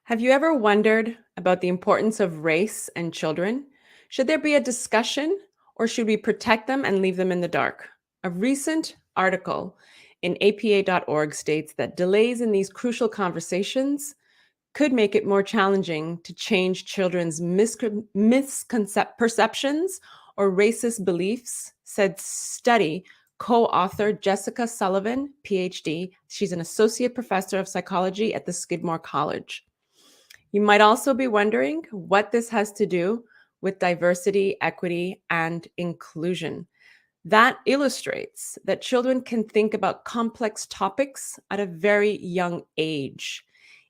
Have you ever wondered about the importance of race and children? Should there be a discussion or should we protect them and leave them in the dark? A recent article in apa.org states that delays in these crucial conversations could make it more challenging to change children's misconceptions or racist beliefs, said study co-author Jessica Sullivan, PhD. She's an associate professor of psychology at the Skidmore College. You might also be wondering what this has to do with diversity, equity, and inclusion. That illustrates that children can think about complex topics at a very young age.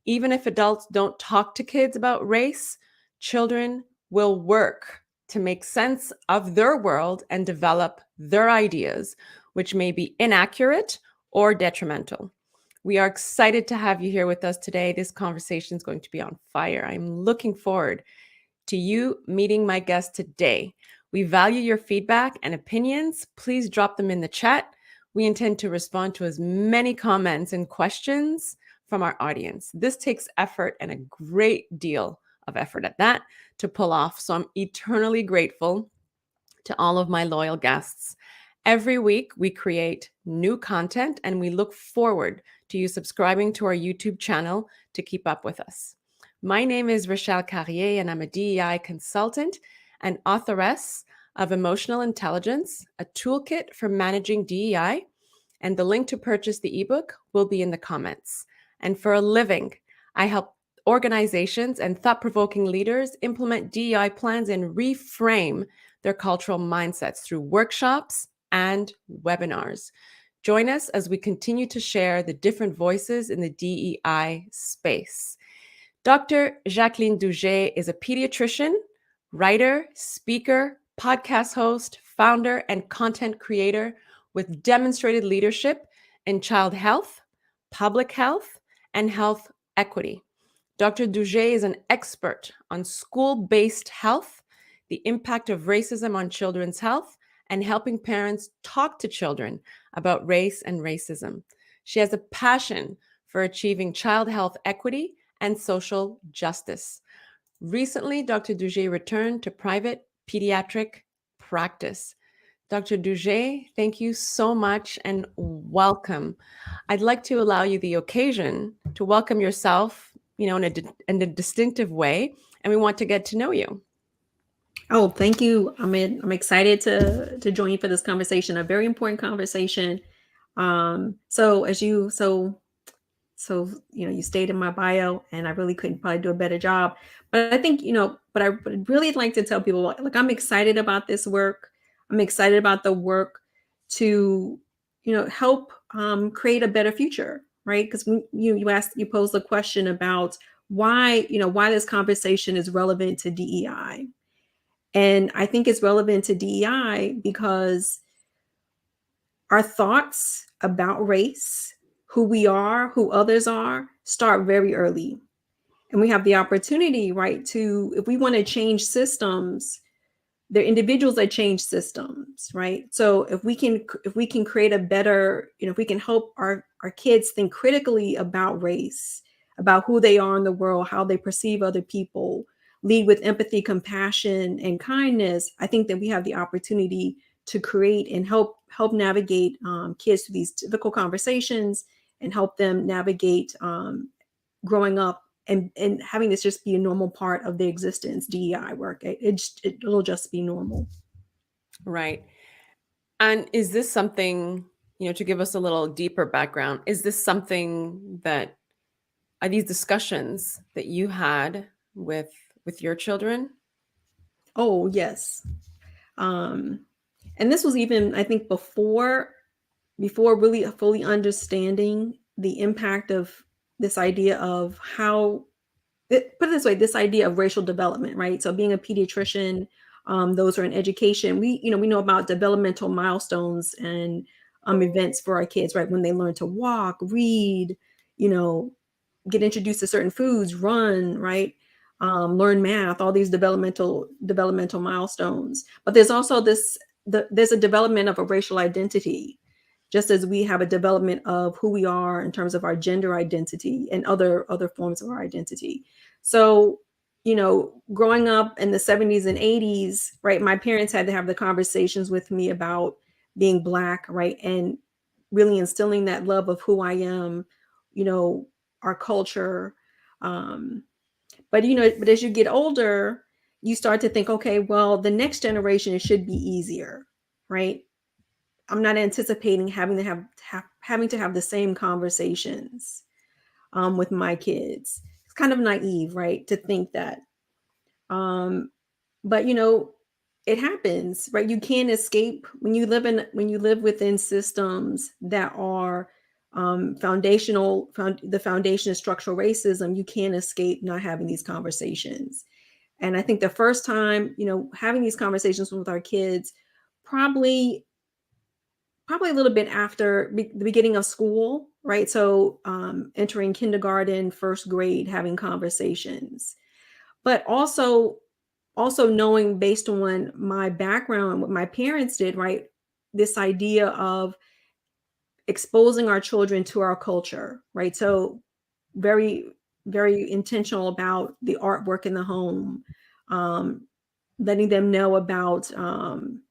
Even if adults don't talk to kids about race, children will work to make sense of their world and develop their ideas, which may be inaccurate or detrimental. We are excited to have you here with us today. This conversation is going to be on fire. I'm looking forward to you meeting my guest today. We value your feedback and opinions. Please drop them in the chat. We intend to respond to as many comments and questions from our audience. This takes effort and a great deal of effort at that to pull off. So I'm eternally grateful to all of my loyal guests. Every week, we create new content and we look forward to you subscribing to our YouTube channel to keep up with us. My name is Rochelle Carrier, and I'm a DEI consultant and authoress of Emotional Intelligence, a toolkit for managing DEI. And the link to purchase the ebook will be in the comments. And for a living, I help organizations and thought-provoking leaders implement DEI plans and reframe their cultural mindsets through workshops and webinars. Join us as we continue to share the different voices in the DEI space. Dr. Jacqueline Douget is a pediatrician, writer, speaker, podcast host, founder, and content creator with demonstrated leadership in child health, public health, and health equity. Dr. Douget is an expert on school-based health, the impact of racism on children's health, and helping parents talk to children about race and racism. She has a passion for achieving child health equity and social justice. Recently, Dr. Douget returned to private pediatric practice. Dr. Douget, thank you so much and welcome. I'd like to allow you the occasion to welcome yourself, in a distinctive way, and we want to get to know you. Oh, thank you. I'm excited to join you for this conversation, a very important conversation. So as you you stated in my bio, and I really couldn't probably do a better job. But I think but I would really like to tell people, like, I'm excited about this work. I'm excited about the work to help create a better future, right? Because you posed the question about why this conversation is relevant to DEI. And I think it's relevant to DEI because our thoughts about race, who we are, who others are, start very early. And we have the opportunity, right, if we want to change systems, they're individuals that change systems, right? So if we can create a better, if we can help our kids think critically about race, about who they are in the world, how they perceive other people, lead with empathy, compassion, and kindness, I think that we have the opportunity to create and help navigate kids through these difficult conversations and help them navigate growing up and having this just be a normal part of their existence. DEI work, it'll just be normal. Right. And is this something, to give us a little deeper background, is this something that are these discussions that you had with your children? Oh, yes. And this was even, I think, before really fully understanding the impact of this idea of put it this way, this idea of racial development, right? So being a pediatrician, those who are in education, we know about developmental milestones and events for our kids, right? When they learn to walk, read, get introduced to certain foods, run, right? Learn math, all these developmental milestones. But there's also there's a development of a racial identity. just as we have a development of who we are in terms of our gender identity and other forms of our identity. So, growing up in the 70s and 80s, right, my parents had to have the conversations with me about being Black, right, and really instilling that love of who I am, our culture. Um, but as you get older, you start to think, okay, well, the next generation, it should be easier, right? I'm not anticipating having to have the same conversations with my kids. It's kind of naive, right, to think that. Um, but it happens, right? You can't escape when you live within systems that are the foundation of structural racism. You can't escape not having these conversations. And I think the first time, having these conversations with our kids, probably a little bit after the beginning of school, right? So entering kindergarten, first grade, having conversations, but also knowing, based on my background, what my parents did, right? This idea of exposing our children to our culture, right? So very, very intentional about the artwork in the home, um, letting them know about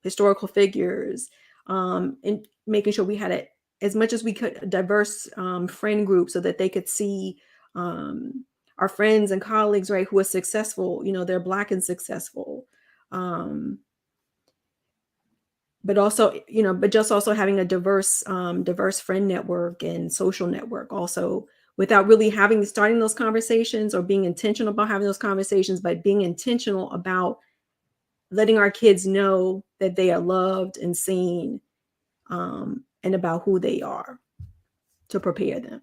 historical figures, and making sure we had as much as we could, a diverse friend group, so that they could see our friends and colleagues, right, who are successful, they're Black and successful. Um, but also, but just also having a diverse friend network and social network also, without really starting those conversations or being intentional about having those conversations, but being intentional about letting our kids know that they are loved and seen, and about who they are, to prepare them.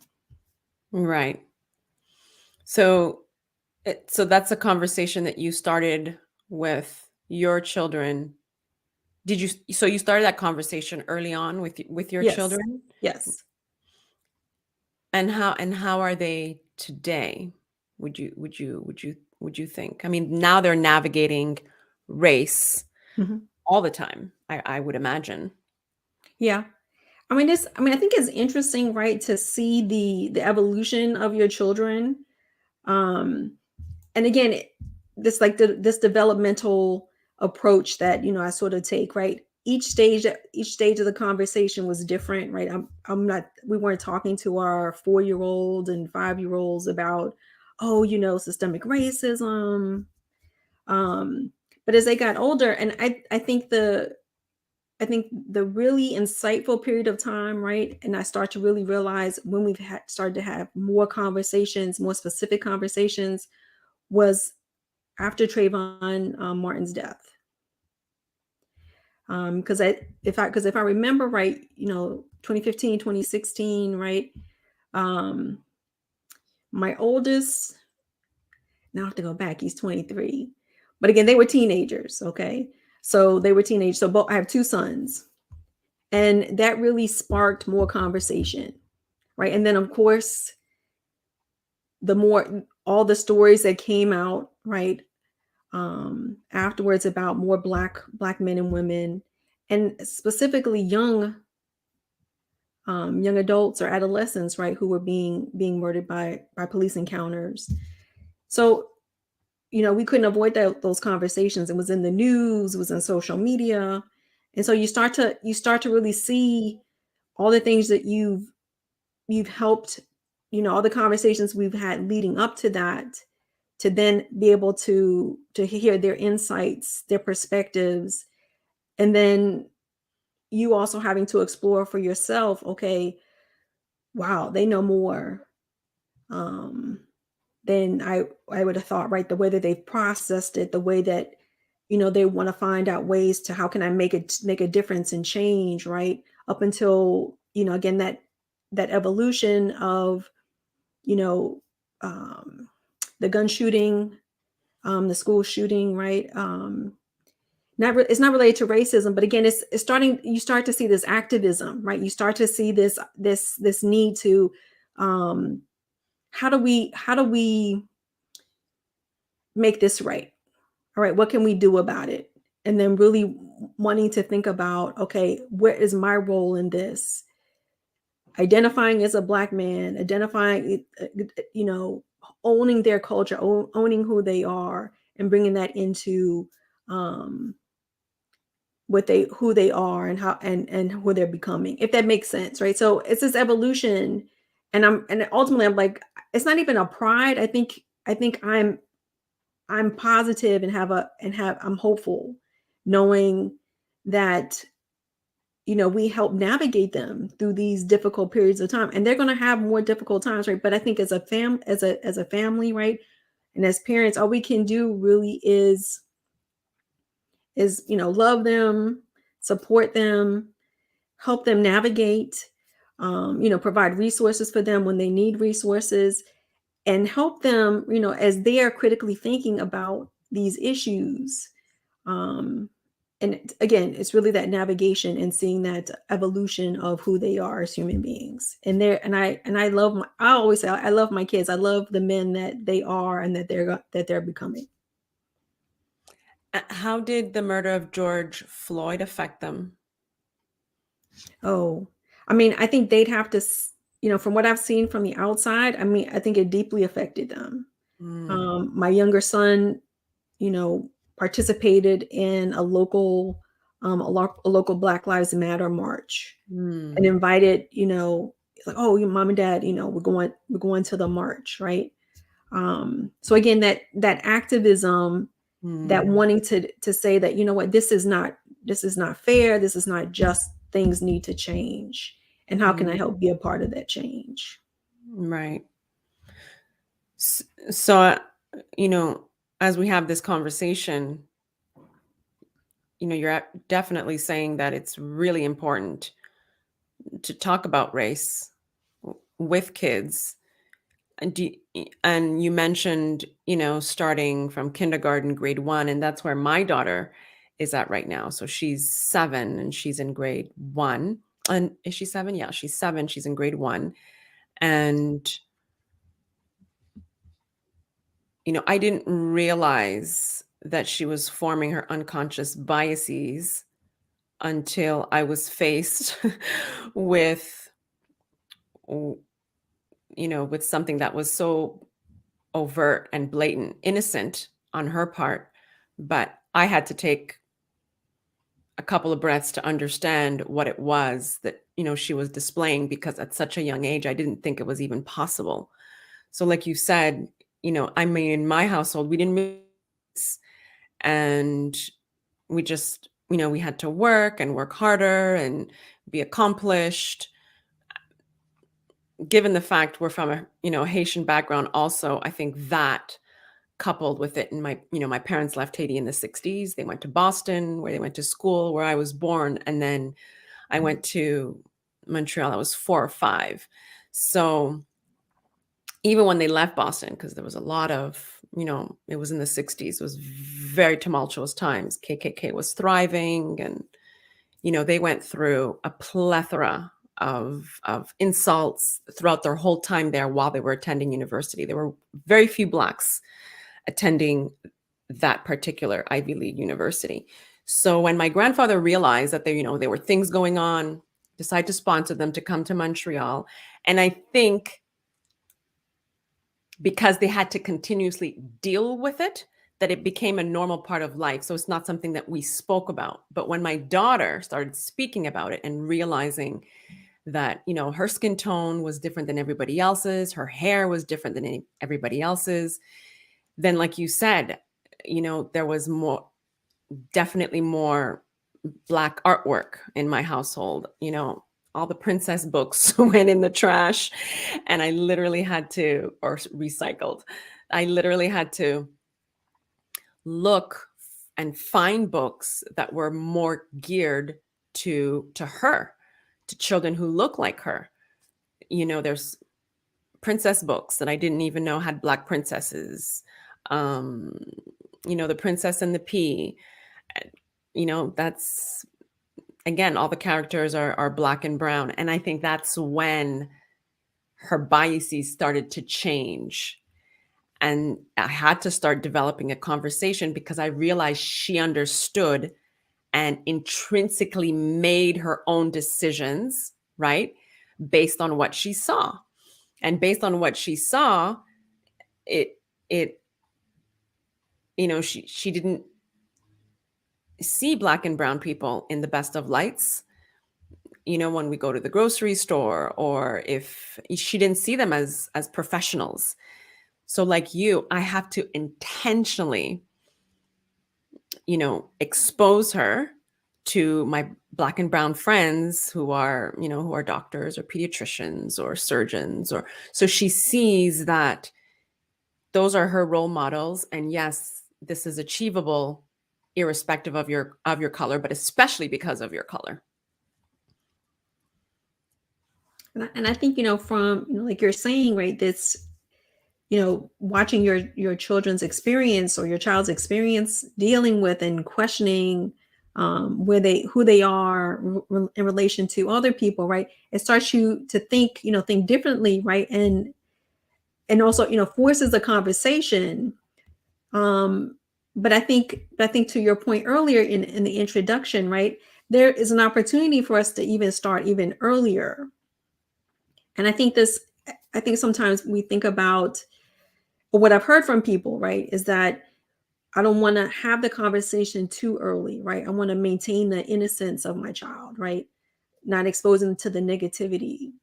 Right. So so that's a conversation that you started with your children. So you started that conversation early on with your Yes. children? Yes. And how are they today? Would you think? I mean, now they're navigating race Mhm. all the time, I would imagine. Yeah. I think it's interesting, right, to see the evolution of your children. Um, and again, this developmental approach that, I sort of take, right? Each stage of the conversation was different, right? We weren't talking to our 4-year-old and 5-year-olds about, oh, systemic racism. But as they got older, and I think the really insightful period of time, right? And I start to really realize when started to have more conversations, more specific conversations, was after Trayvon Martin's death. Because if I remember right, 2015, 2016, right? Um, my oldest, now I have to go back. He's 23, but again, they were teenagers. Okay, so they were teenagers. So I have two sons, and that really sparked more conversation, right? And then of course, all the stories that came out, right, afterwards, about more black men and women, and specifically young adults or adolescents, right, who were being murdered by police encounters. So we couldn't avoid those conversations. It was in the news, it was in social media, and so you start to really see all the things that you've helped, all the conversations we've had leading up to that, to then be able to hear their insights, their perspectives, and then you also having to explore for yourself, okay, wow, they know more um than I would have thought, right? The way that they've processed it, the way that they want to find out ways to, how can I make a difference and change, right? Up until, again, that evolution of, you know um the gun shooting, the school shooting, right? It's not related to racism, but again, it's starting. You start to see this activism, right? You start to see this need to, um, how do we make this right? All right, what can we do about it? And then really wanting to think about, okay, what is my role in this? identifying as a Black man, identifying, owning their culture, owning who they are, and bringing that into um, who they are and how and who they're becoming, if that makes sense, right? So it's this evolution, and ultimately I'm like, it's not even a pride. I think I'm positive and I'm hopeful, knowing that we help navigate them through these difficult periods of time, and they're going to have more difficult times, right? But I think as a family, right, and as parents, all we can do really is love them, support them, help them navigate, provide resources for them when they need resources, and help them, as they are critically thinking about these issues. um, again, it's really that navigation and seeing that evolution of who they are as human beings. I always say I love my kids. I love the men that they are and that they're becoming. How did the murder of George Floyd affect them? Oh, I mean, I think they'd have to, from what I've seen from the outside, I mean, I think it deeply affected them. Mm, My younger son, participated in a local Black Lives Matter march, and mm, invited, like, oh, your mom and dad, we're going to the march, right? So again, that activism, that mm, wanting to say that, what, this is not fair, this is not just, things need to change, and how can I mm, help be a part of that change? right. So, you know, as we have this conversation, you're definitely saying that it's really important to talk about race with kids. And you mentioned, starting from kindergarten, grade 1, and that's where my daughter is at right now. So she's 7 and she's in grade 1. And is she 7? Yeah, she's 7. She's in grade 1. And, I didn't realize that she was forming her unconscious biases until I was faced with, w- with something that was so overt and blatant, innocent on her part. But I had to take a couple of breaths to understand what it was that, she was displaying, because at such a young age, I didn't think it was even possible. So, like you said, I mean, in my household, we didn't miss, and we just, we had to work and work harder and be accomplished. Given the fact we're from a, Haitian background, also, I think that coupled with it, and my parents left Haiti in the 60s. They went to Boston, where they went to school, where I was born, and then I went to Montreal. I was 4 or 5. So even when they left Boston, because there was a lot of, it was in the 60s, it was very tumultuous times. KKK was thriving, and they went through a plethora of insults throughout their whole time there while they were attending university. There were very few Blacks attending that particular Ivy League university. So when my grandfather realized that there were things going on, decided to sponsor them to come to Montreal. And I think because they had to continuously deal with it, that it became a normal part of life. So it's not something that we spoke about. But when my daughter started speaking about it and realizing that, her skin tone was different than everybody else's, her hair was different than everybody else's, then, like you said, there was definitely more Black artwork in my household. All the princess books went in the trash, and I literally had to, or recycled. I literally had to look and find books that were more geared to her, to children who look like her. There's princess books that I didn't even know had Black princesses. Um, The Princess and the Pea. That's, again, all the characters are Black and brown. And I think that's when her biases started to change. And I had to start developing a conversation, because I realized she understood and intrinsically made her own decisions, right? based on what she saw. And based on what she saw, it she didn't see Black and brown people in the best of lights, when we go to the grocery store, or if she didn't see them as professionals. So like you, I have to intentionally, expose her to my Black and brown friends who are doctors or pediatricians or surgeons, or so she sees that those are her role models. And yes, this is achievable irrespective of your color, but especially because of your color. And I think, from, like you're saying, right, this, watching your children's experience or your child's experience dealing with and questioning who they are in relation to other people, right? It starts you to think differently, right? And also, forces a conversation. But I think to your point earlier in the introduction, right, there is an opportunity for us to even start even earlier. And I think sometimes we think about, or what I've heard from people, right, is that I don't want to have the conversation too early, right? I want to maintain the innocence of my child, right? Not expose them to the negativity.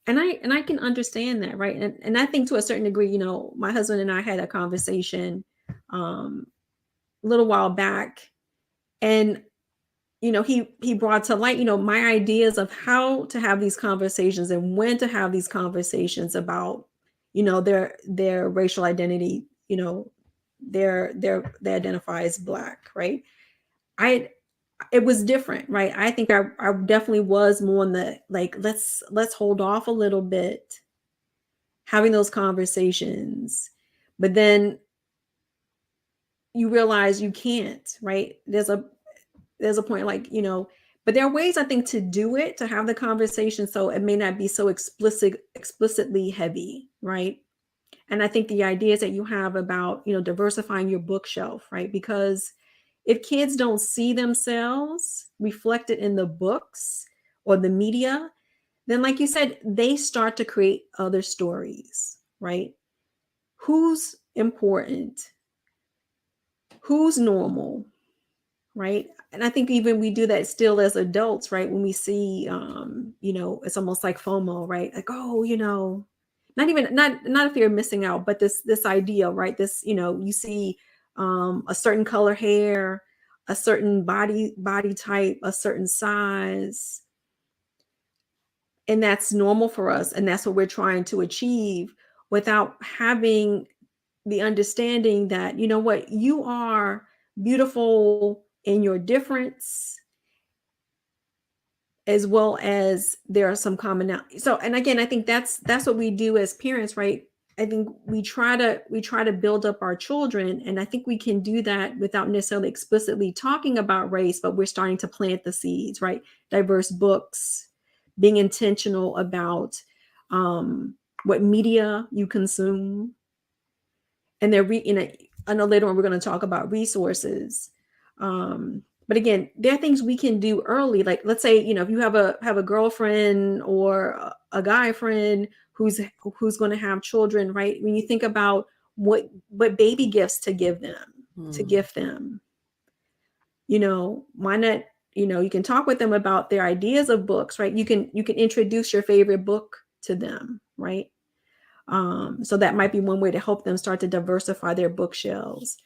And I can understand that, right? And I think to a certain degree, my husband and I had a conversation a little while back, and he brought to light, my ideas of how to have these conversations and when to have these conversations about, their racial identity, they identify as Black, right? It was different, right? I think I definitely was more on the, like, let's hold off a little bit having those conversations. But then you realize you can't, right? There's a point, like, but there are ways, I think, to do it, to have the conversation so it may not be so explicitly heavy, right? And I think the ideas that you have about, diversifying your bookshelf, right? Because if kids don't see themselves reflected in the books or the media, then, like you said, they start to create other stories, right? Who's important? Who's normal? Right? And I think even we do that still as adults, right? When we see, it's almost like FOMO, right? Like, oh, not a fear of missing out, but this idea, right? This, you see a certain color hair, a certain body type, a certain size, and that's normal for us, and that's what we're trying to achieve, without having the understanding that, what, you are beautiful in your difference, as well as there are some commonality. So, and again, I think that's what we do as parents, right? I think we try to build up our children, and I think we can do that without necessarily explicitly talking about race, but we're starting to plant the seeds, right? Diverse books, being intentional about what media you consume, and I know later on we're going to talk about resources. But again, there are things we can do early. Like, let's say, if you have a girlfriend or a guy friend who's going to have children, right? When you think about what baby gifts to give them, to gift them, why not, you can talk with them about their ideas of books, right? You can introduce your favorite book to them, right? So that might be one way to help them start to diversify their bookshelves.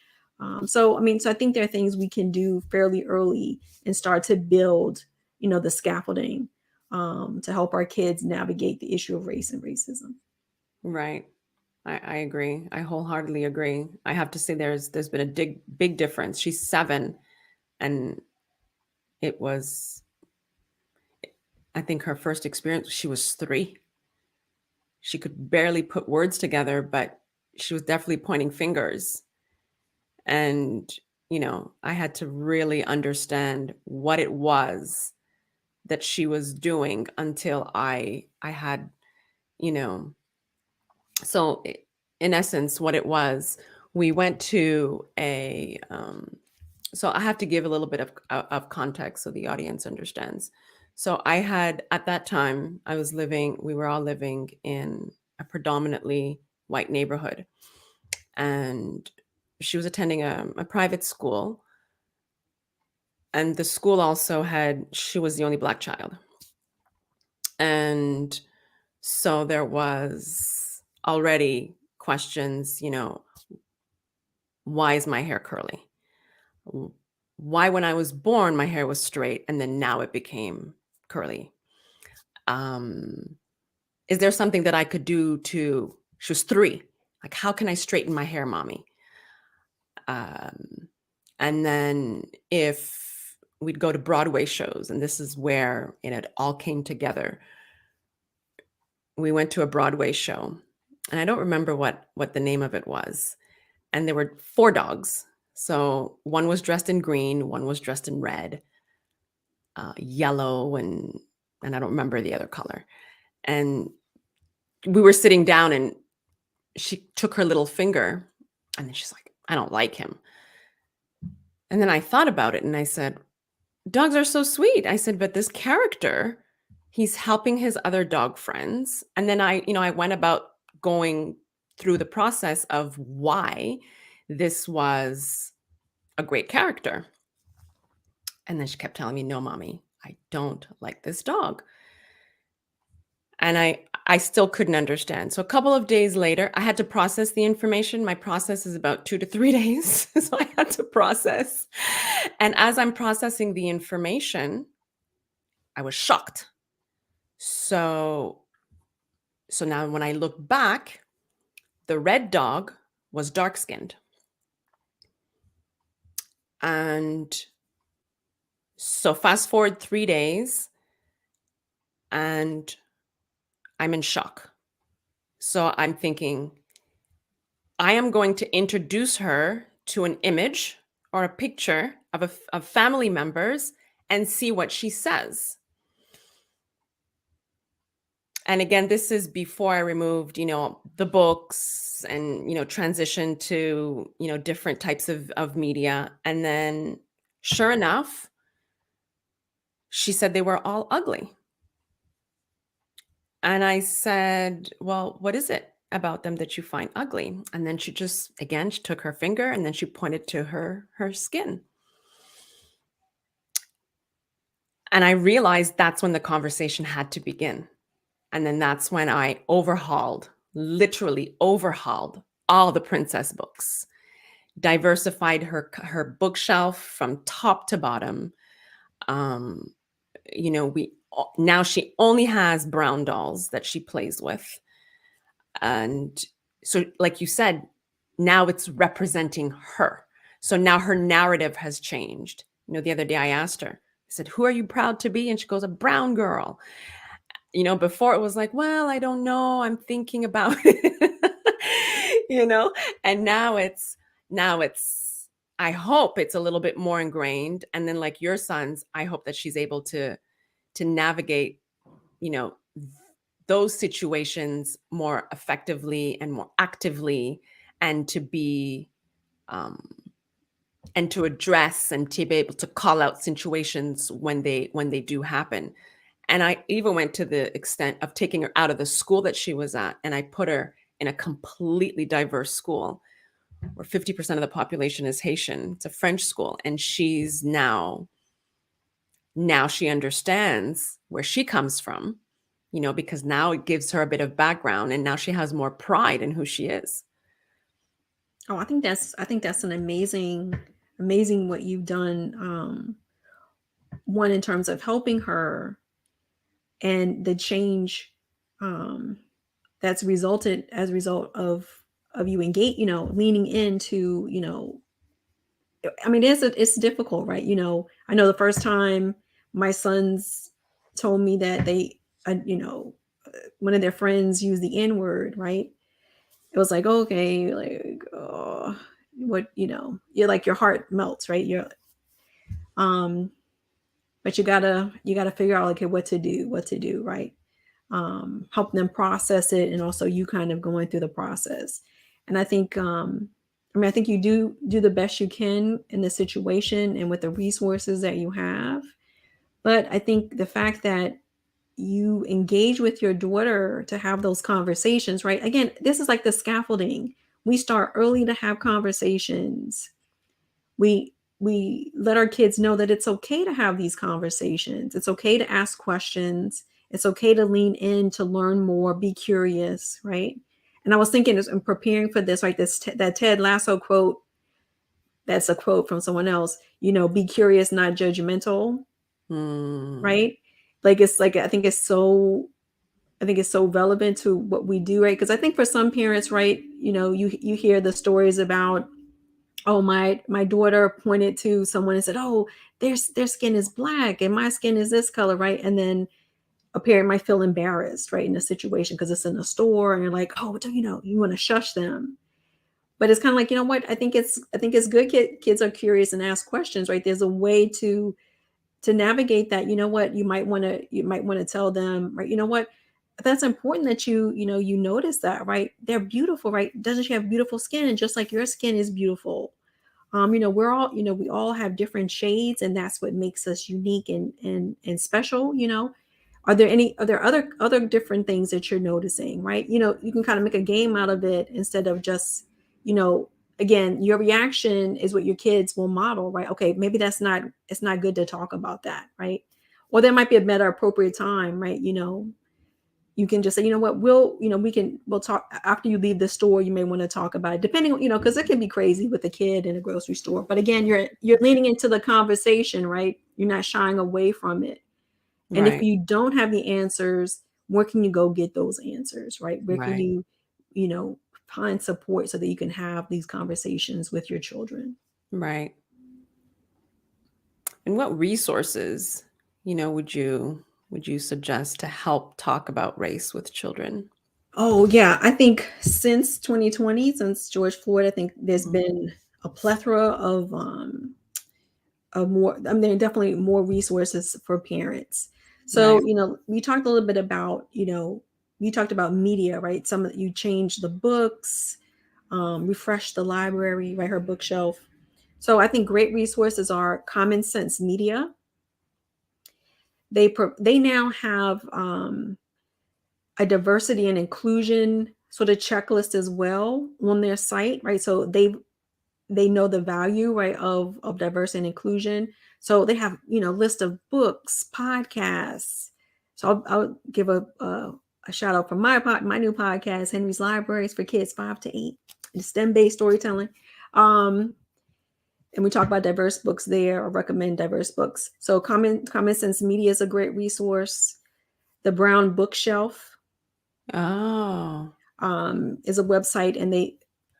So I think there are things we can do fairly early and start to build, the scaffolding to help our kids navigate the issue of race and racism. Right. I agree. I wholeheartedly agree. I have to say there's been a big difference. She's 7, and it was, I think, her first experience, she was 3. She could barely put words together, but she was definitely pointing fingers. And, I had to really understand what it was that she was doing until I had, so in essence, what it was, we went to so I have to give a little bit of context so the audience understands. So I had, at that time, we were all living in a predominantly white neighborhood. And she was attending a private school. And the school also she was the only Black child. And so there was already questions, why is my hair curly? Why, when I was born, my hair was straight and then now it became curly? Um, is there something that I could do she was 3. Like, how can I straighten my hair, mommy? Um, and then if we'd go to Broadway shows, and this is where it all came together. We went to a Broadway show, and I don't remember what the name of it was. And there were 4 dogs. So one was dressed in green, one was dressed in red, yellow, and I don't remember the other color. And we were sitting down, and she took her little finger, and then she's like, I don't like him. And then I thought about it, and I said, dogs are so sweet. I said, but this character, he's helping his other dog friends. And then I went about going through the process of why this was a great character. And then she kept telling me, no, mommy, I don't like this dog. And I still couldn't understand. So a couple of days later, I had to process the information. My process is about 2 to 3 days. So I had to process. And as I'm processing the information, I was shocked. So now when I look back, the red dog was dark-skinned. And so fast forward 3 days, and I'm in shock. So I'm thinking, I am going to introduce her to an image or a picture of family members and see what she says. And again, this is before I removed, the books and, transitioned to, different types of media. And then sure enough, she said they were all ugly. And I said, well, what is it about them that you find ugly? And then she took her finger and then she pointed to her skin. And I realized that's when the conversation had to begin. And then that's when I literally overhauled all the princess books, diversified her bookshelf from top to bottom. Now she only has brown dolls that she plays with. And so, like you said, now it's representing her. So now her narrative has changed. The other day I asked her, I said, who are you proud to be? And she goes, a brown girl. Before it was like, well, I don't know. I'm thinking about it, and now it's, I hope it's a little bit more ingrained. And then like your sons, I hope that she's able to navigate, those situations more effectively and more actively, and to be, and to address and to be able to call out situations when they do happen. And I even went to the extent of taking her out of the school that she was at, and I put her in a completely diverse school where 50% of the population is Haitian. It's a French school. And she's now she understands where she comes from, because now it gives her a bit of background, and now she has more pride in who she is. Oh, I think that's an amazing what you've done. One, in terms of helping her, and the change that's resulted as a result of you engage, leaning into, I mean, it's difficult, right? I know the first time my sons told me that they, one of their friends used the N word, right? It was like, okay, like, oh, what, you're like, your heart melts, right? But you gotta figure out, okay, what to do, right? Help them process it, and also you kind of going through the process. And I think, I think you do the best you can in the situation and with the resources that you have. But I think the fact that you engage with your daughter to have those conversations, right? Again, this is like the scaffolding. We start early to have conversations. We let our kids know that it's okay to have these conversations. It's okay to ask questions. It's okay to lean in to learn more, be curious, right? And I was thinking as I'm preparing for this, right? That Ted Lasso quote, that's a quote from someone else, be curious, not judgmental, right? Like it's like I think it's so relevant to what we do, right? Because I think for some parents, right, you hear the stories about, oh, my daughter pointed to someone and said, oh, their skin is black and my skin is this color, right? And then a parent might feel embarrassed, right, in a situation because it's in a store and you're like, oh, you want to shush them. But it's kind of like, you know what? I think it's good kids are curious and ask questions, right? There's a way to navigate that. You know what, you might want to tell them, right, you know what, that's important that you notice that, right? They're beautiful, right? Doesn't she have beautiful skin? And just like your skin is beautiful, we're all, we all have different shades, and that's what makes us unique and special. Are there other different things that you're noticing, right? You can kind of make a game out of it instead of just, you know again, your reaction is what your kids will model, right? Okay, maybe it's not good to talk about that, right? Or there might be a better appropriate time, right? You can just say, you know what, we'll talk after you leave the store. You may want to talk about it, depending on, because it can be crazy with a kid in a grocery store. But again, you're leaning into the conversation, right? You're not shying away from it. And if Right. you don't have the answers, where can you go get those answers, right? Where can Right. you find support so that you can have these conversations with your children? Right. And what resources, would you suggest to help talk about race with children? Oh yeah, I think since 2020, since George Floyd, I think there's Mhm. been a plethora of more. I mean, there are definitely more resources for parents. So, Right. we talked a little bit about, you talked about media, right? You changed the books, refreshed the library, right? Her bookshelf. So I think great resources are Common Sense Media. They now have a diversity and inclusion sort of checklist as well on their site, right? So they know the value, right, of diversity and inclusion. So they have, list of books, podcasts. So I'll give a shout out for my new podcast, Henry's Libraries for Kids 5 to 8, STEM-based storytelling. And we talk about diverse books there, or recommend diverse books. So Common Sense Media is a great resource. The Brown Bookshelf Oh, is a website, and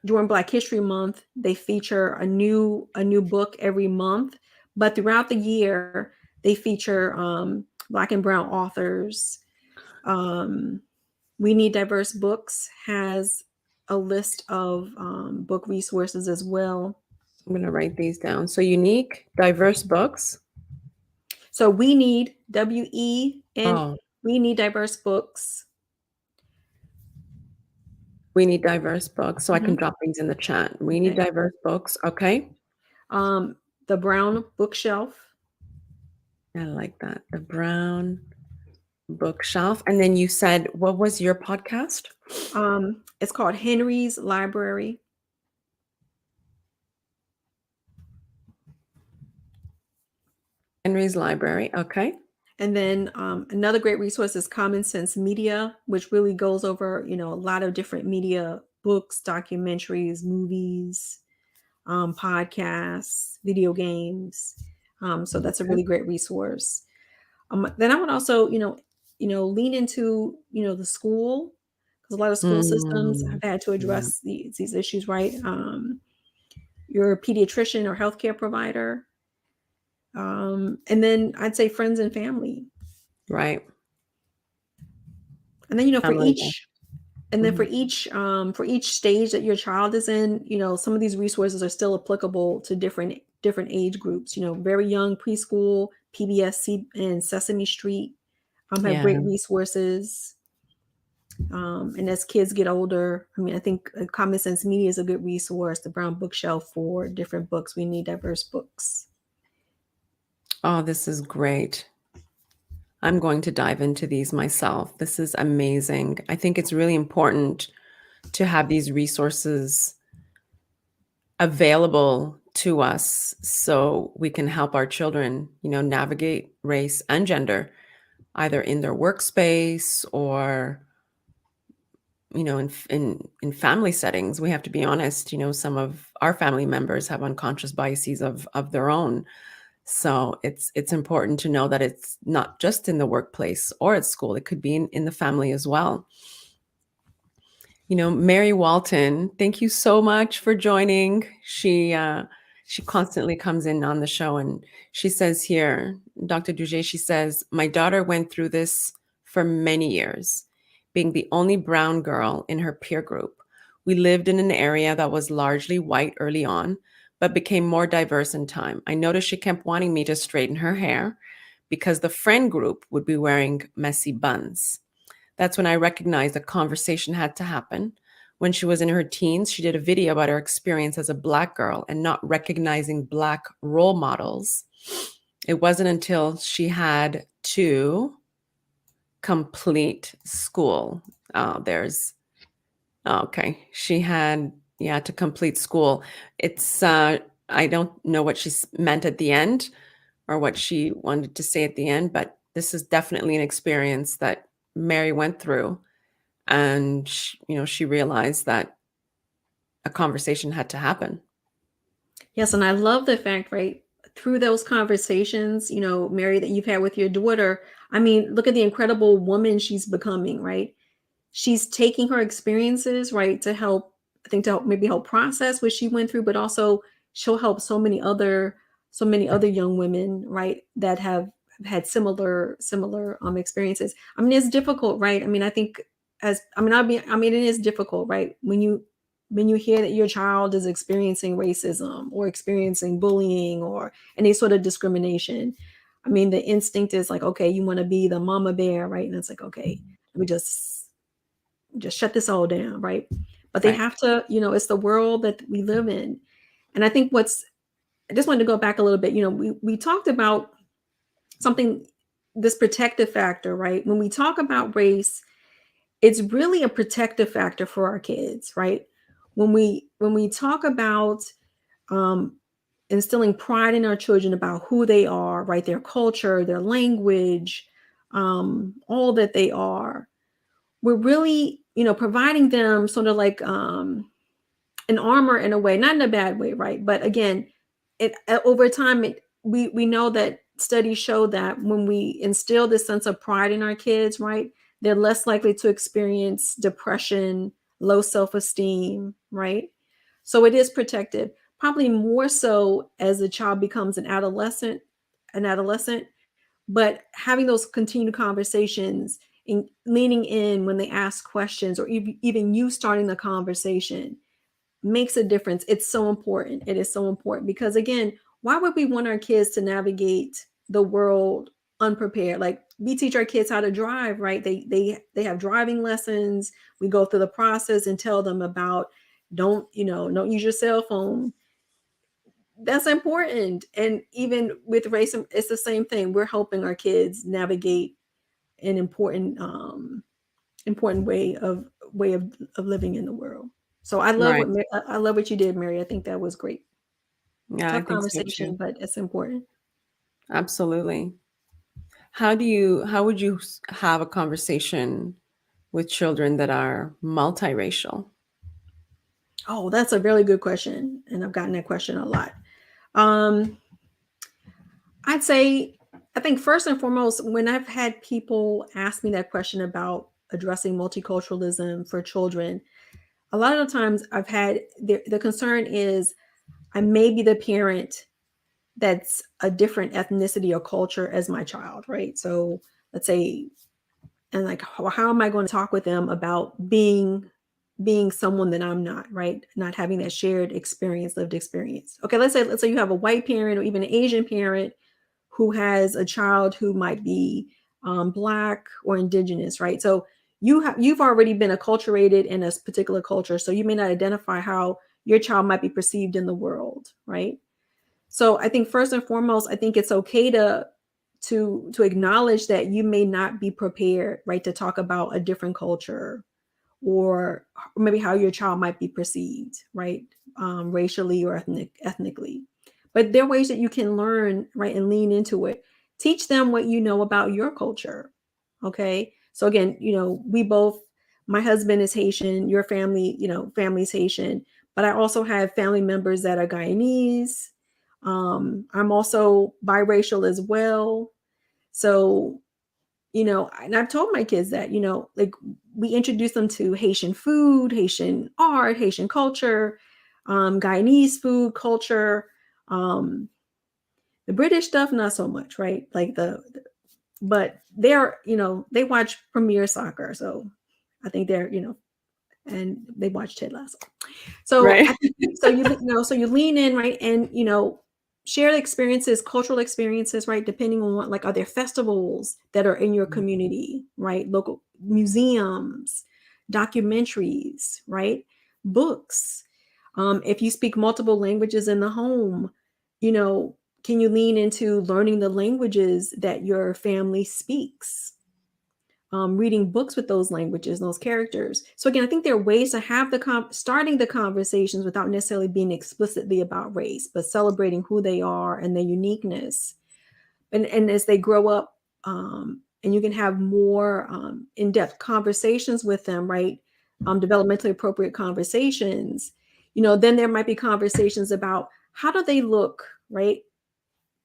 during Black History Month they feature a new book every month, but throughout the year they feature Black and Brown authors. Um, we Need Diverse Books has a list of book resources as well. I'm going to write these down. So unique, diverse books. So we need WEN Oh, We Need Diverse Books. we need diverse books. So I can Mhm. drop things in the chat. We need Okay. diverse books. Okay. The Brown Bookshelf. I like that. The Brown Bookshelf. And then you said, what was your podcast? It's called Henry's Library. Henry's Library. Okay. And then another great resource is Common Sense Media, which really goes over, a lot of different media, books, documentaries, movies, podcasts, video games. So that's a Okay. really great resource. Then I would also, lean into, the school, because a lot of school systems Mm, have had to mm, address these issues, right? Your pediatrician or healthcare provider. And then I'd say friends and family. right. And then, Family. Mhm. for each stage that your child is in, some of these resources are still applicable to different age groups. Very young preschool, PBS and Sesame Street have Yeah. great resources. And as kids get older, I mean, I think Common Sense Media is a good resource. The Brown Bookshelf for different books. We Need Diverse Books. Oh, this is great. I'm going to dive into these myself. This is amazing. I think it's really important to have these resources available to us so we can help our children, navigate race and gender, either in their workspace or, in family settings. We have to be honest, some of our family members have unconscious biases of their own. So it's important to know that it's not just in the workplace or at school. It could be in the family as well. Mary Walton, thank you so much for joining. She constantly comes in on the show, and she says here, Dr. Duje, she says, my daughter went through this for many years, being the only brown girl in her peer group. We lived in an area that was largely white early on, but became more diverse in time. I noticed she kept wanting me to straighten her hair because the friend group would be wearing messy buns. That's when I recognized a conversation had to happen. When she was in her teens, she did a video about her experience as a Black girl and not recognizing Black role models. It wasn't until she had to complete school. Okay. She had, to complete school. I don't know what she meant at the end or what she wanted to say at the end, but this is definitely an experience that Mary went through, and she realized that a conversation had to happen. Yes, and I love the fact, right, through those conversations, Mary, that you've had with your daughter. I mean, look at the incredible woman she's becoming, right? She's taking her experiences, right, to help, I think, to help maybe help process what she went through, but also she'll help so many other young women, right, that have had similar experiences. I mean, it's difficult, right? I mean, I think it is difficult, right? When you hear that your child is experiencing racism or experiencing bullying or any sort of discrimination. I mean, the instinct is like, okay, you want to be the mama bear, right? And it's like, okay, let me just shut this all down, right? But they Right. have to, it's the world that we live in. And I think I just wanted to go back a little bit. We talked about something, this protective factor, right? When we talk about race, it's really a protective factor for our kids, right? When we talk about um, instilling pride in our children about who they are, right? Their culture, their language, all that they are, we're really, providing them sort of like an armor in a way, not in a bad way, right? But again, over time, we know that studies show that when we instill this sense of pride in our kids, right, they're less likely to experience depression, low self-esteem, right? So it is protective, probably more so as a child becomes an adolescent, but having those continued conversations and leaning in when they ask questions, or even you starting the conversation, makes a difference. It's so important. It is so important because, again, why would we want our kids to navigate the world unprepared? Like, we teach our kids how to drive, right? They have driving lessons. We go through the process and tell them about don't use your cell phone. That's important. And even with race, it's the same thing. We're helping our kids navigate an important way of living in the world. So Right. I love what you did, Mary. I think that was great. Yeah, I Tough think so conversation, too. but it's important. Absolutely. How would you have a conversation with children that are multiracial? Oh, that's a really good question, and I've gotten that question a lot. Um, I'd say, I think first and foremost, when I've had people ask me that question about addressing multiculturalism for children, a lot of the times I've had the concern is I may be the parent that's a different ethnicity or culture as my child, right? So let's say, and like, how am I going to talk with them about being someone that I'm not, right? Not having that shared experience, lived experience. Okay, let's say you have a white parent or even an Asian parent who has a child who might be Black or Indigenous, right? So you've already been acculturated in a particular culture, so you may not identify how your child might be perceived in the world, right? So I think first and foremost, I think it's okay to acknowledge that you may not be prepared, right, to talk about a different culture, or maybe how your child might be perceived, right, racially or ethnically. But there are ways that you can learn, right, and lean into it. Teach them what you know about your culture. Okay. So again, my husband is Haitian, your family, family's Haitian, but I also have family members that are Guyanese. I'm also biracial as well. So, and I've told my kids that, like, we introduce them to Haitian food, Haitian art, Haitian culture, Guyanese food culture, um, the British stuff, not so much, right? Like but they're, they watch Premier Soccer. So I think they're, and they watch Ted Lasso. So Right. I think so so you lean in, right, and share experiences, cultural experiences, right, depending on what, like, are there festivals that are in your community, right, local museums, documentaries, right, books. If you speak multiple languages in the home, you know can you lean into learning the languages that your family speaks, reading books with those languages, those characters. So again, I think there are ways to have starting the conversations without necessarily being explicitly about race, but celebrating who they are and their uniqueness. And as they grow up, and you can have more in-depth conversations with them, right? Developmentally appropriate conversations. Then there might be conversations about how do they look, right?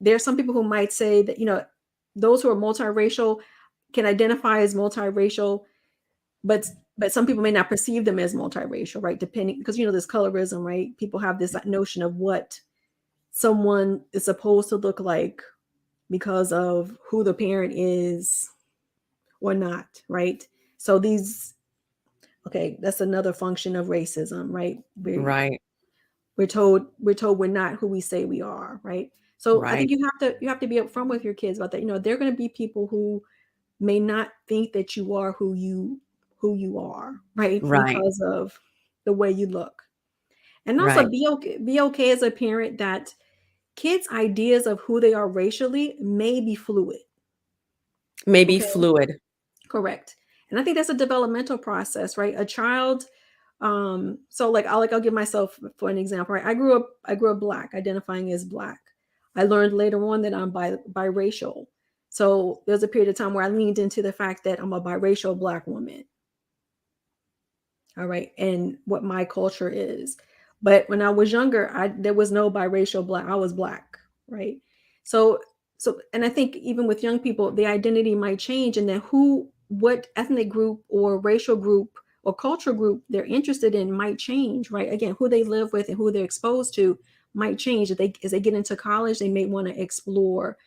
There are some people who might say that, those who are multiracial can identify as multiracial, but some people may not perceive them as multiracial, right? Depending, because there's colorism, right? People have this notion of what someone is supposed to look like because of who the parent is or not, right? So that's another function of racism, right? Right. We're told we're not who we say we are, right? So I think Right. you have to be upfront with your kids about that. There are going to be people who may not think that you are who you are, right? Right. Because of the way you look. And also Right. be okay as a parent that kids' ideas of who they are racially may be fluid. Maybe Okay, fluid. correct. And I think that's a developmental process, right? A child, so like I'll give myself for an example, right? I grew up Black, identifying as Black. I learned later on that I'm biracial. So there's a period of time where I leaned into the fact that I'm a biracial Black woman. All right. And what my culture is. But when I was younger, there was no biracial Black. I was Black. Right. So, and I think even with young people, the identity might change, and then what ethnic group or racial group or culture group they're interested in might change, right? Again, who they live with and who they're exposed to might change. As they get into college, they may want to explore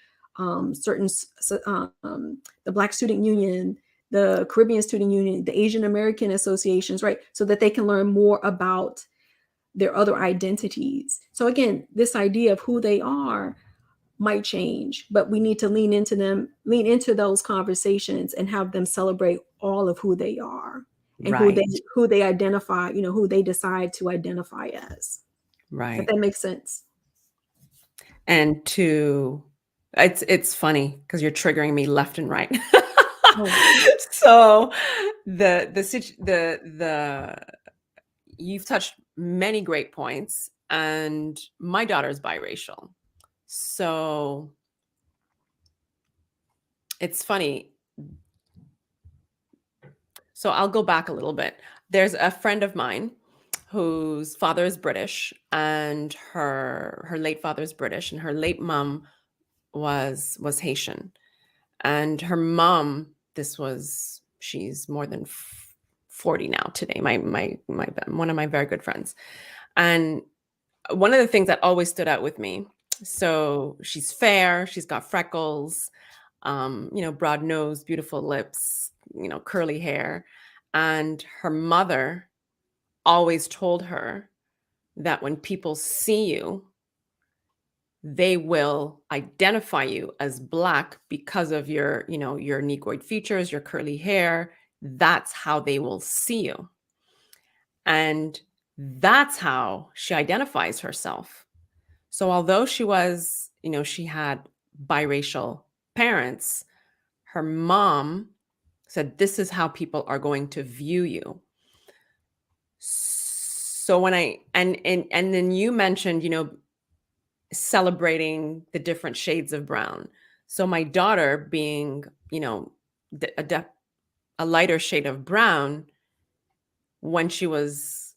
certain, the Black Student Union, the Caribbean Student Union, the Asian American associations, right? So that they can learn more about their other identities. So again, this idea of who they are might change, but we need to lean into those conversations and have them celebrate all of who they are and Right. who they identify, who they decide to identify as. If Right. that makes sense. And it's funny because you're triggering me left and right. Oh, So the you've touched many great points, and my daughter's biracial. So it's funny. So I'll go back a little bit. There's a friend of mine whose father is British, and her late father is British, and her late mom was Haitian. And her mom, she's more than 40 now today, my one of my very good friends. And one of the things that always stood out with me, so she's fair, she's got freckles, broad nose, beautiful lips, curly hair. And her mother always told her that when people see you, they will identify you as Black because of your negroid features, your curly hair. That's how they will see you. And that's how she identifies herself. So although she had biracial parents, her mom said, this is how people are going to view you. So when and then you mentioned, celebrating the different shades of brown. So my daughter being, a lighter shade of brown, when she was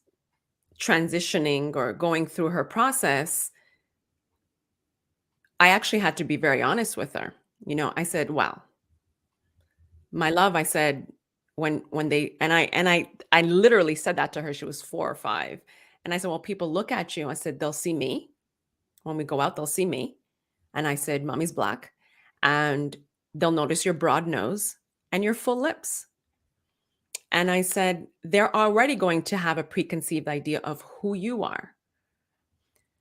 transitioning or going through her process, I actually had to be very honest with her. I said, well, my love, I said, when they and I literally said that to her. She was 4 or 5. And I said, well, people look at you. I said, they'll see me. When we go out, they'll see me. And I said, mommy's black. And they'll notice your broad nose and your full lips. And I said, they're already going to have a preconceived idea of who you are.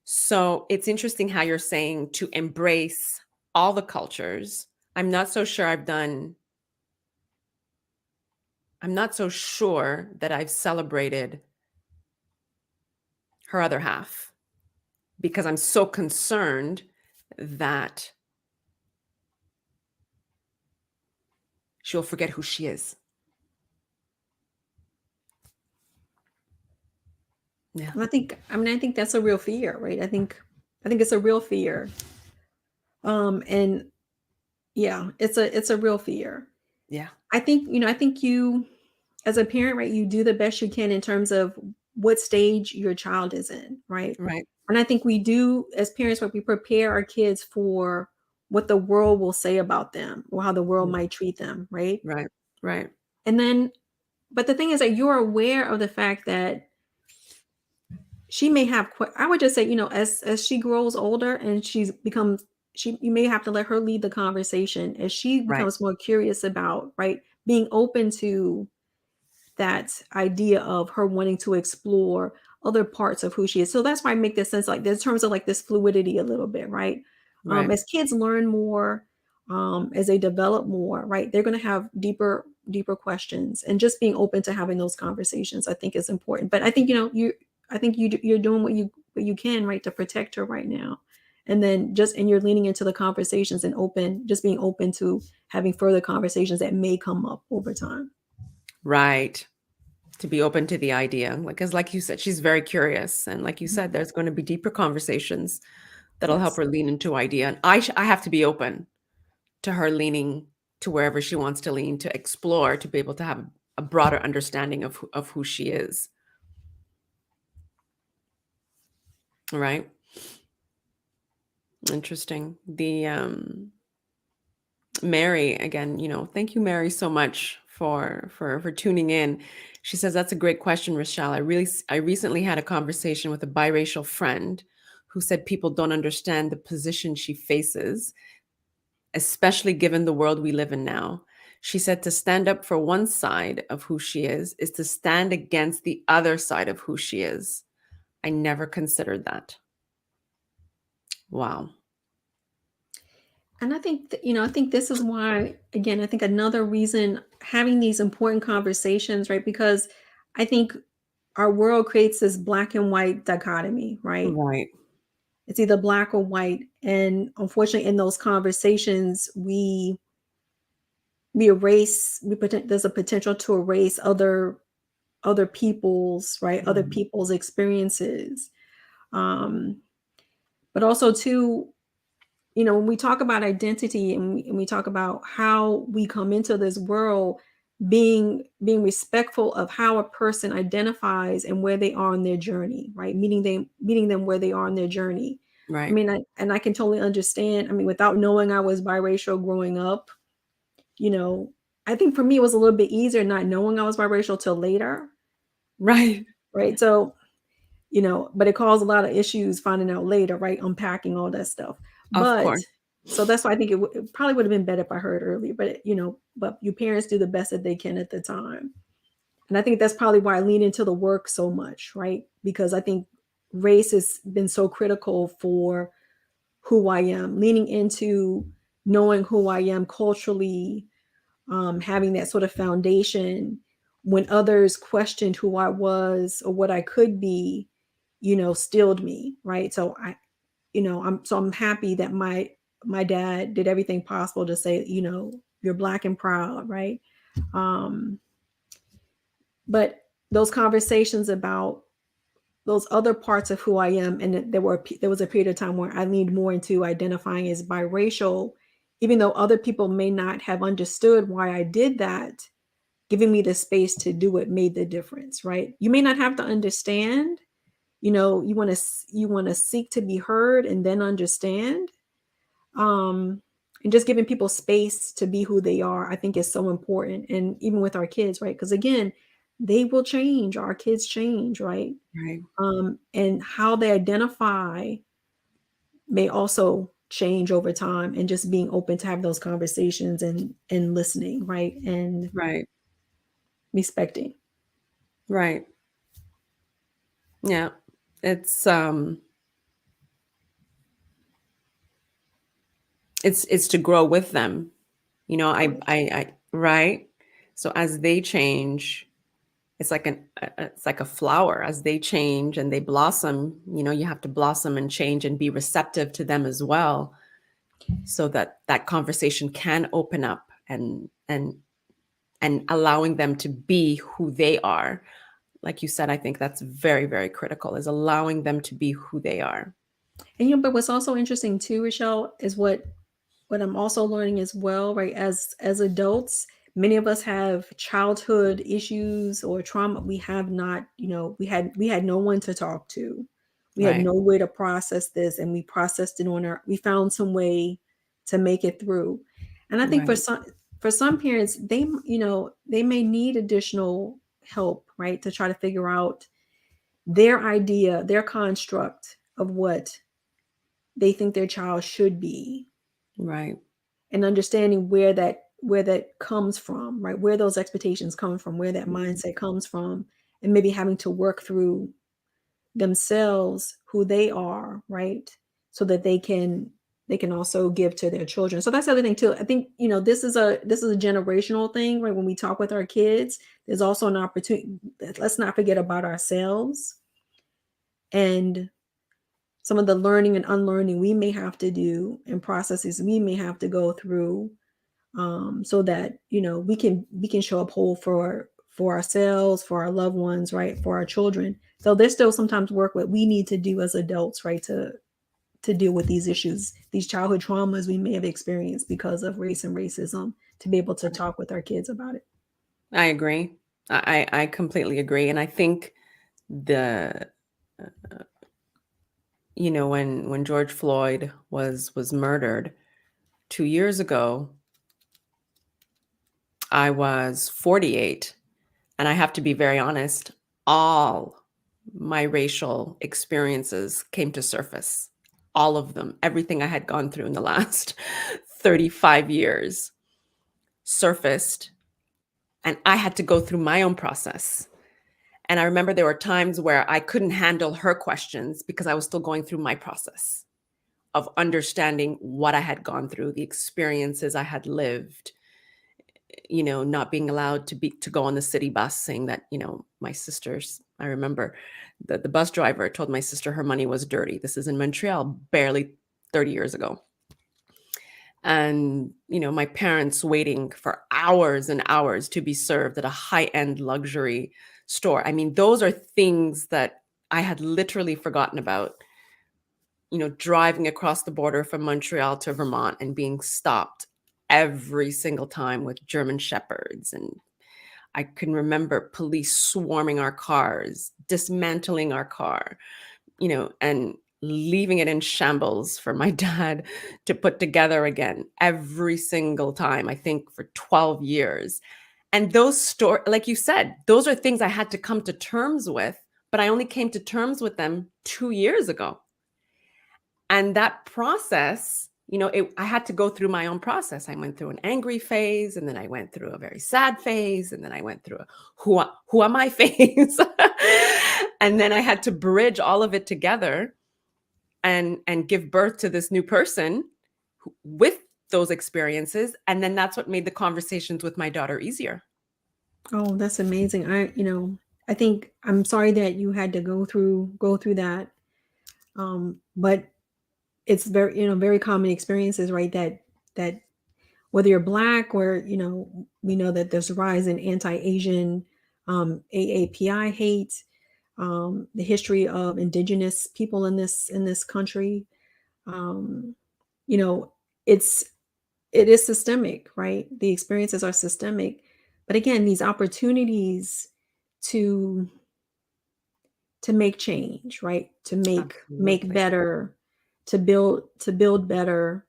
So it's interesting how you're saying to embrace all the cultures. I'm not so sure that I've celebrated her other half, because I'm so concerned that she'll forget who she is. Yeah. And I think that's a real fear, right? I think it's a real fear. And yeah, it's a real fear. Yeah. I think, you as a parent, right, you do the best you can in terms of what stage your child is in, right? Right. And I think we do as parents, what we prepare our kids for what the world will say about them or how the world Mm. might treat them, right? Right. Right. And then, but the thing is that you're aware of the fact that she may have, I would just say, as she grows older and you may have to let her lead the conversation as she Right. becomes more curious about, right, being open to that idea of her wanting to explore other parts of who she is. So that's why I make this sense, like in terms of like this fluidity a little bit, right? Right. As kids learn more, as they develop more, right, they're going to have deeper questions, and just being open to having those conversations, I think is important. But I think you're doing what you can, right, to protect her right now, and then and you're leaning into the conversations and just being open to having further conversations that may come up over time. Right. To be open to the idea. Because like you said, she's very curious. And like you said, there's going to be deeper conversations that'll help Yes. her lean into idea. And I have to be open to her leaning to wherever she wants to lean, to explore, to be able to have a broader understanding of who she is. Right. Interesting. The Mary, again, thank you, Mary, so much for tuning in. She says, that's a great question, Rochelle. I recently had a conversation with a biracial friend who said people don't understand the position she faces, especially given the world we live in now. She said to stand up for one side of who she is to stand against the other side of who she is. I never considered that. Wow. And I think, I think this is why, again, I think another reason having these important conversations, right? Because I think our world creates this black and white dichotomy, right? Right. It's either black or white. And unfortunately, in those conversations, there's a potential to erase other people's, right? Other Mhm. people's experiences. Um, but also too, when we talk about identity and we talk about how we come into this world, being respectful of how a person identifies and where they are on their journey, right? Meeting them where they are on their journey. I Right. mean, I can totally understand. I mean, without knowing I was biracial growing up, you know, I think for me it was a little bit easier not knowing I was biracial till later, Right. right? So, but it caused a lot of issues finding out later, right? Unpacking all that stuff. Of But course. so that's why I think it probably would have been better if I heard earlier. But but your parents do the best that they can at the time, and I think that's probably why I lean into the work so much, right? Because I think race has been so critical for who I am, leaning into knowing who I am culturally, having that sort of foundation when others questioned who I was or what I could be, stilled me, right? So I'm happy that my dad did everything possible to say, you're Black and proud, right? Um, but those conversations about those other parts of who I am, and there was a period of time where I leaned more into identifying as biracial, even though other people may not have understood why I did that. Giving me the space to do it made the difference, right? You may not have to understand. You want to seek to be heard and then understand. um and just giving people space to be who they are, I think, is so important. And even with our kids, right? Because again, they will change, our kids change, right? Right. And how they identify may also change over time, and just being open to have those conversations, and listening, right? And Right. respecting. Right. Yeah. It's it's to grow with them. Of course. Right. So as they change, it's like a flower. As they change and they blossom, you have to blossom and change and be receptive to them as well, so that that conversation can open up, and allowing them to be who they are. Like you said, I think that's very, very critical, is allowing them to be who they are. And but what's also interesting too, Rochelle, is what I'm also learning as well, right? As adults, many of us have childhood issues or trauma. We have not, we had no one to talk to. We had Right. no way to process this, and we processed it on our. We found some way to make it through. And I think for Right. some parents, they may need additional help, right, to try to figure out their idea, their construct of what they think their child should be, Right. and understanding where that comes from, right? Where those expectations come from, where that Mhm. mindset comes from, and maybe having to work through themselves who they are, right? So that they can also give to their children. So that's the other thing too. I think, this is a generational thing, right? When we talk with our kids, there's also an opportunity. Let's not forget about ourselves, and some of the learning and unlearning we may have to do, and processes we may have to go through, so that we can show up whole for ourselves, for our loved ones, right, for our children. So there's still sometimes work that we need to do as adults, right, to deal with these issues, these childhood traumas we may have experienced because of race and racism, to be able to talk with our kids about it. I agree. I completely agree. And I think the when George Floyd was murdered 2 years ago, I was 48. And I have to be very honest, all my racial experiences came to surface. All of them, everything I had gone through in the last 35 years surfaced, and I had to go through my own process. And I remember there were times where I couldn't handle her questions because I was still going through my process of understanding what I had gone through, the experiences I had lived, not being allowed to go on the city bus, saying that, my sisters, I remember the bus driver told my sister her money was dirty. This is in Montreal, barely 30 years ago. And, my parents waiting for hours and hours to be served at a high-end luxury store. I mean, those are things that I had literally forgotten about, driving across the border from Montreal to Vermont and being stopped every single time with German shepherds. And I can remember police swarming our cars, dismantling our car, and leaving it in shambles for my dad to put together again every single time, I think for 12 years. And those like you said, those are things I had to come to terms with, but I only came to terms with them 2 years ago. And that process, I had to go through my own process. I went through an angry phase, and then I went through a very sad phase, and then I went through a who am I phase. And then I had to bridge all of it together and give birth to this new person with those experiences. And then that's what made the conversations with my daughter easier. Oh, that's amazing. I think I'm sorry that you had to go through that. But it's very, very common experiences, right? That whether you're Black or, we know that there's a rise in anti-Asian, AAPI hate, the history of indigenous people in this country. Um, you know, it's it is systemic, right? The experiences are systemic. But again, these opportunities to make change, right? To make Absolutely. better, to build better,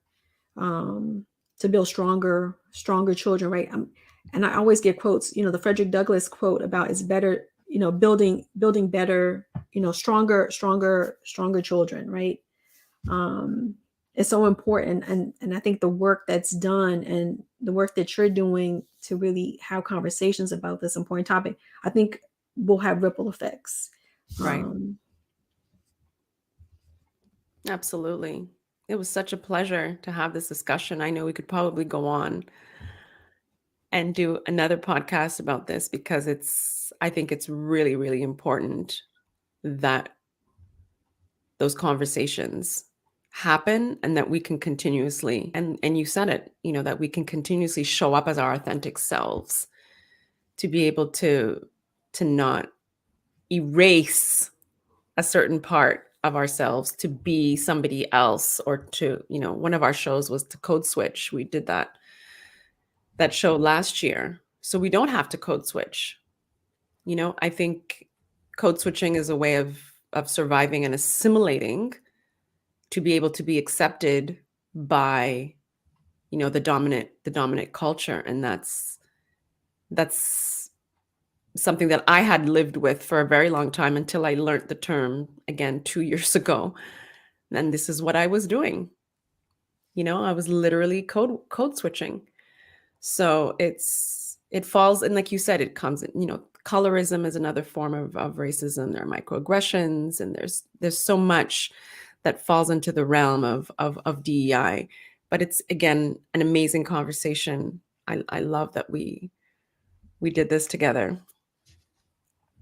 um, to build stronger children, right? And I always get quotes, the Frederick Douglass quote about it's better, building better, stronger children, right? um, is so important. And I think the work that's done and the work that you're doing to really have conversations about this important topic, I think will have ripple effects. Right. Um, Absolutely. It was such a pleasure to have this discussion. I know we could probably go on and do another podcast about this because I think it's really, really important that those conversations happen and that we can continuously, and you said it, that we can continuously show up as our authentic selves, to be able to not erase a certain part of ourselves to be somebody else, or to, one of our shows was to code switch. We did that show last year, so we don't have to code switch. I think code switching is a way of surviving and assimilating, to be able to be accepted by, the dominant culture. And that's something that I had lived with for a very long time, until I learned the term again 2 years ago. And this is what I was doing. I was literally code switching. So it falls, and like you said, it comes in, colorism is another form of racism. There are microaggressions, and there's so much that falls into the realm of DEI. But it's, again, an amazing conversation. I love that we did this together.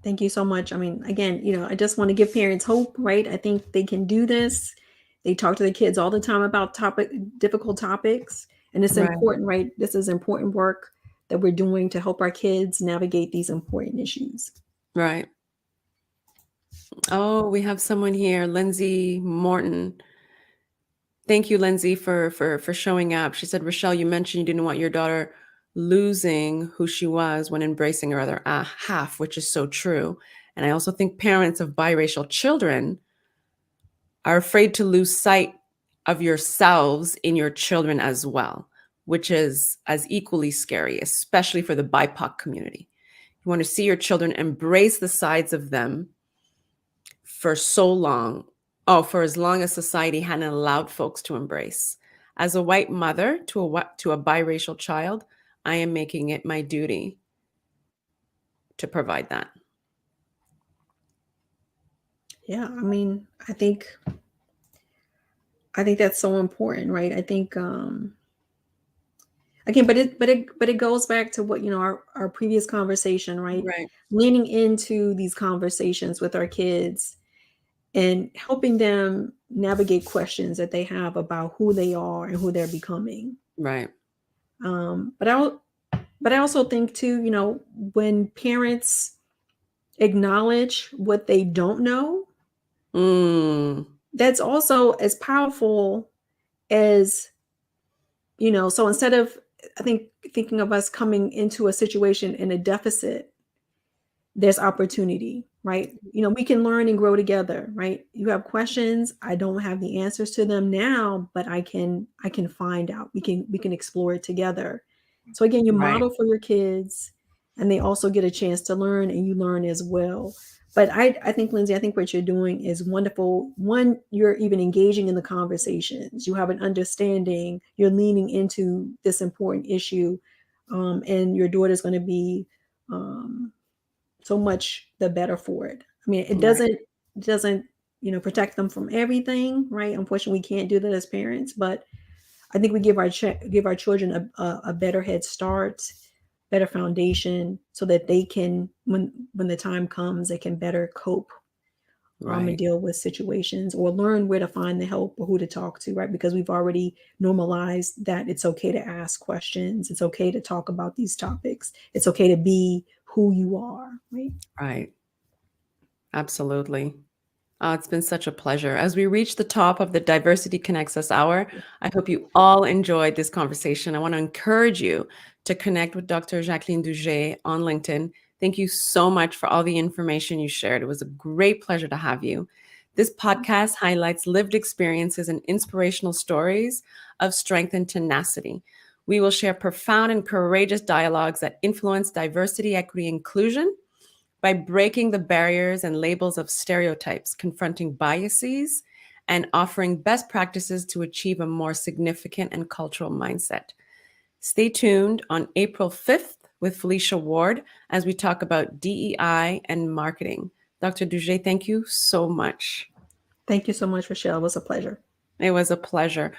Thank you so much. I mean, again, I just want to give parents hope, right? I think they can do this. They talk to their kids all the time about difficult topics, and it's Right. important, right? This is important work that we're doing to help our kids navigate these important issues. Right. Oh, we have someone here, Lindsay Morton. Thank you, Lindsay, for showing up. She said, Rochelle, you mentioned you didn't want your daughter losing who she was when embracing her other half, which is so true. And I also think parents of biracial children are afraid to lose sight of yourselves in your children as well, which is as equally scary, especially for the BIPOC community. You want to see your children embrace the sides of them for so long. Oh, for as long as society hadn't allowed folks to embrace. As a white mother to a biracial child, I am making it my duty to provide that. Yeah, I mean, I think that's so important, right? I think again, but it goes back to what, our previous conversation, right? Right, Leaning into these conversations with our kids and helping them navigate questions that they have about who they are and who they're becoming. right. But I also think too, when parents acknowledge what they don't know, Mm, that's also as powerful as, so instead of, I think, thinking of us coming into a situation in a deficit, there's opportunity, right? We can learn and grow together, right? You have questions, I don't have the answers to them now, but I can find out. We can explore it together. So again, you right, model for your kids, and they also get a chance to learn, and you learn as well. But I think, Lindsay, I think what you're doing is wonderful. One, you're even engaging in the conversations. You have an understanding. You're leaning into this important issue, and your daughter's going to be so much the better for it. I mean, it right, doesn't protect them from everything, right? Unfortunately, we can't do that as parents, but I think we give our children a better head start, better foundation, so that they can, when the time comes, they can better cope and Right. deal with situations, or learn where to find the help or who to talk to, right? Because we've already normalized that it's okay to ask questions. It's okay to talk about these topics. It's okay to be who you are, right? Right. Absolutely. It's been such a pleasure. As we reach the top of the Diversity Connects Us hour, I hope you all enjoyed this conversation. I want to encourage you to connect with Dr. Jacqueline Duget on LinkedIn. Thank you so much for all the information you shared. It was a great pleasure to have you. This podcast highlights lived experiences and inspirational stories of strength and tenacity. We will share profound and courageous dialogues that influence diversity, equity, inclusion by breaking the barriers and labels of stereotypes, confronting biases, and offering best practices to achieve a more significant and cultural mindset. Stay tuned on April 5th with Felicia Ward as we talk about DEI and marketing. Dr. Duget, thank you so much. Thank you so much, Rochelle. It was a pleasure. It was a pleasure.